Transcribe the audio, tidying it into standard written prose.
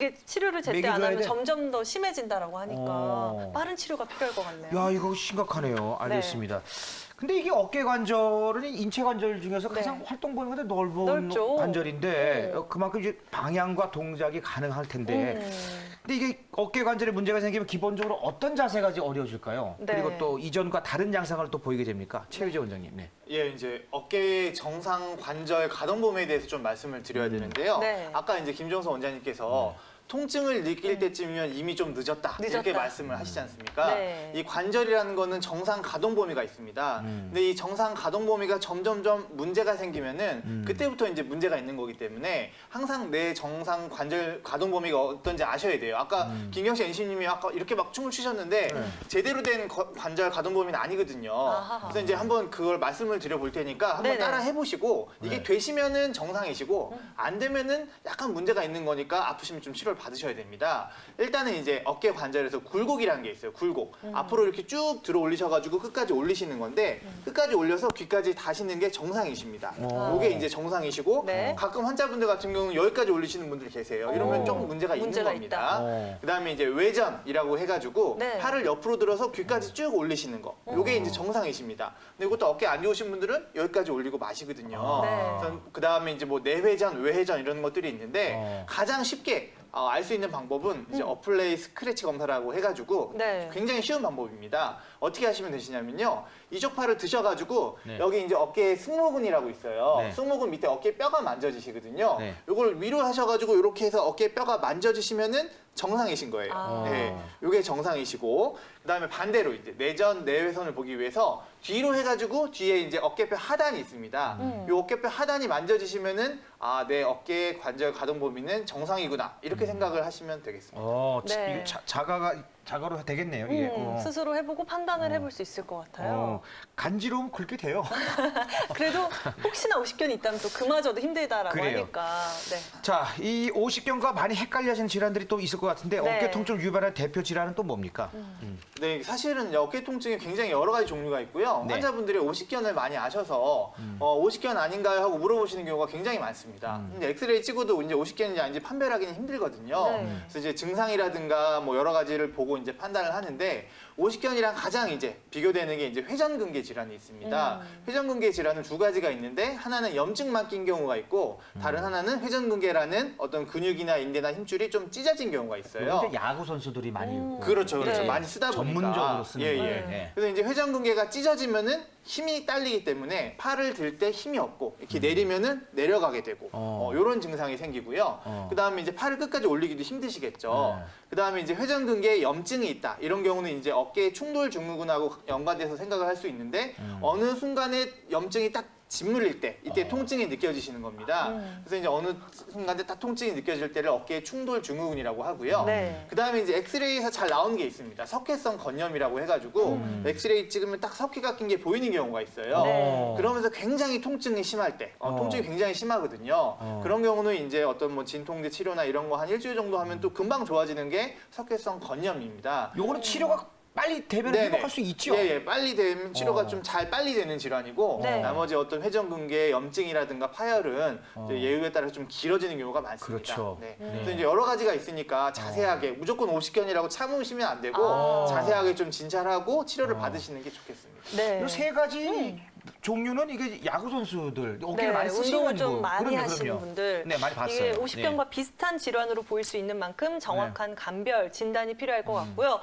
이게 치료를 제때 안 먹여줘야 하면 돼? 점점 더 심해진다라고 하니까 빠른 치료가 필요할 것 같네요. 야, 이거 심각하네요. 알겠습니다. 근데 이게 어깨 관절은 인체 관절 중에서 가장 네. 활동 범위가 넓은 넓죠. 관절인데 그만큼 이제 방향과 동작이 가능할 텐데 근데 이게 어깨 관절에 문제가 생기면 기본적으로 어떤 자세가 이제 어려워질까요? 네. 그리고 또 이전과 다른 양상을 또 보이게 됩니까? 최유재 원장님. 네. 예, 이제 어깨 정상 관절 가동 범위에 대해서 좀 말씀을 드려야 되는데요. 네. 아까 이제 김정서 원장님께서 통증을 느낄 때쯤이면 이미 좀 늦었다. 이렇게 늦었다. 말씀을 하시지 않습니까? 네. 이 관절이라는 거는 정상 가동 범위가 있습니다. 근데 이 정상 가동 범위가 점점점 문제가 생기면은 그때부터 이제 문제가 있는 거기 때문에 항상 내 정상 관절 가동 범위가 어떤지 아셔야 돼요. 아까 김경식 NC님이 아까 이렇게 막 춤을 추셨는데 제대로 된 관절 가동 범위는 아니거든요. 아하. 그래서 이제 한번 그걸 말씀을 드려볼 테니까 한번 네네. 따라 해보시고 이게 네. 되시면은 정상이시고 안 되면은 약간 문제가 있는 거니까 아프시면 좀 치료를 받으셔야 됩니다. 일단은 이제 어깨 관절에서 굴곡이라는 게 있어요. 굴곡. 앞으로 이렇게 쭉 들어 올리셔가지고 끝까지 올리시는 건데 끝까지 올려서 귀까지 닿으시는 게 정상이십니다. 이게 이제 정상이시고 네. 가끔 환자분들 같은 경우는 여기까지 올리시는 분들이 계세요. 이러면 조금 문제가 있는 문제가 겁니다. 있다. 그다음에 이제 외전이라고 해가지고 네. 팔을 옆으로 들어서 귀까지 쭉 올리시는 거. 이게 이제 정상이십니다. 근데 이것도 어깨 안 좋으신 분들은 여기까지 올리고 마시거든요. 네. 그다음에 이제 뭐 내회전, 외회전 이런 것들이 있는데 가장 쉽게 알 수 있는 방법은 이제 어플레이 스크래치 검사라고 해가지고 네. 굉장히 쉬운 방법입니다. 어떻게 하시면 되시냐면요. 이쪽 팔을 드셔가지고 네. 여기 이제 어깨에 승모근이라고 있어요. 네. 승모근 밑에 어깨 뼈가 만져지시거든요. 네. 이걸 위로 하셔가지고 이렇게 해서 어깨 뼈가 만져지시면은 정상이신 거예요. 아. 네, 이게 정상이시고 그다음에 반대로 이제 내전 내외선을 보기 위해서 뒤로 해가지고 뒤에 이제 어깨뼈 하단이 있습니다. 이 어깨뼈 하단이 만져지시면은 아, 내 어깨 관절 가동 범위는 정상이구나 이렇게 생각을 하시면 되겠습니다. 네. 이게 자가로 되겠네요. 이게. 스스로 해보고 판단을 해볼 수 있을 것 같아요. 간지러우면 그렇게 돼요. 그래도 혹시나 오십견이 있다면 또 그마저도 힘들다라고 그래요. 하니까. 네. 자, 이 오십견과 많이 헷갈려하시는 질환들이 또 있을 것 같은데 네. 어깨 통증을 유발하는 대표 질환은 또 뭡니까? 네, 사실은 어깨 통증이 굉장히 여러 가지 종류가 있고요. 네. 환자분들이 오십견을 많이 아셔서 오십견 아닌가요? 하고 물어보시는 경우가 굉장히 많습니다. 근데 엑스레이 찍어도 이제 오십견인지 아닌지 판별하기는 힘들거든요. 네. 그래서 이제 증상이라든가 뭐 여러 가지를 보고 이제 판단을 하는데 오십견이랑 가장 이제 비교되는 게 이제 회전근개 질환이 있습니다. 회전근개 질환은 두 가지가 있는데 하나는 염증만 낀 경우가 있고 다른 하나는 회전근개라는 어떤 근육이나 인대나 힘줄이 좀 찢어진 경우가 있어요. 근데 야구 선수들이 많이 그렇죠, 그렇죠. 네. 많이 쓰다 보니까 전문적으로 쓰는 예, 거예요. 예. 네. 그래서 이제 회전근개가 찢어지면은 힘이 딸리기 때문에 팔을 들 때 힘이 없고 이렇게 내리면은 내려가게 되고 이런 증상이 생기고요. 그다음에 이제 팔을 끝까지 올리기도 힘드시겠죠. 네. 그다음에 이제 회전근개에 염증이 있다. 이런 경우는 이제 어깨 충돌 증후군하고 연관돼서 생각을 할 수 있는데 어느 순간에 염증이 딱 짓물릴 때 이때 통증이 느껴지시는 겁니다. 그래서 이제 어느 순간에 딱 통증이 느껴질 때를 어깨 충돌 증후군이라고 하고요. 네. 그다음에 이제 엑스레이에서 잘 나오는 게 있습니다. 석회성 건염이라고 해가지고 엑스레이 찍으면 딱 석회가 낀 게 보이는 경우가 있어요. 네. 그러면서 굉장히 통증이 심할 때, 통증이 굉장히 심하거든요. 그런 경우는 이제 어떤 뭐 진통제 치료나 이런 거 한 일주일 정도 하면 또 금방 좋아지는 게 석회성 건염입니다. 요거는 치료가 빨리 되면 네네. 회복할 수 있죠. 예, 예. 빨리 되면 치료가 좀 잘 빨리 되는 질환이고 네. 나머지 어떤 회전근개 염증이라든가 파열은 이제 예후에 따라 좀 길어지는 경우가 많습니다. 그렇죠. 네. 네. 그래서 이제 여러 가지가 있으니까 자세하게 무조건 오십견이라고 참으시면 안 되고 자세하게 좀 진찰하고 치료를 받으시는 게 좋겠습니다. 네. 이 세 가지 종류는 이게 야구 선수들 어깨를 네, 많이 쓰시는 운동을 좀 분이고. 많이 그럼요, 하시는 그럼요. 분들 네, 많이 봤어요. 이게 오십견과 비슷한 질환으로 보일 수 있는 만큼 정확한 감별 진단이 필요할 것 같고요.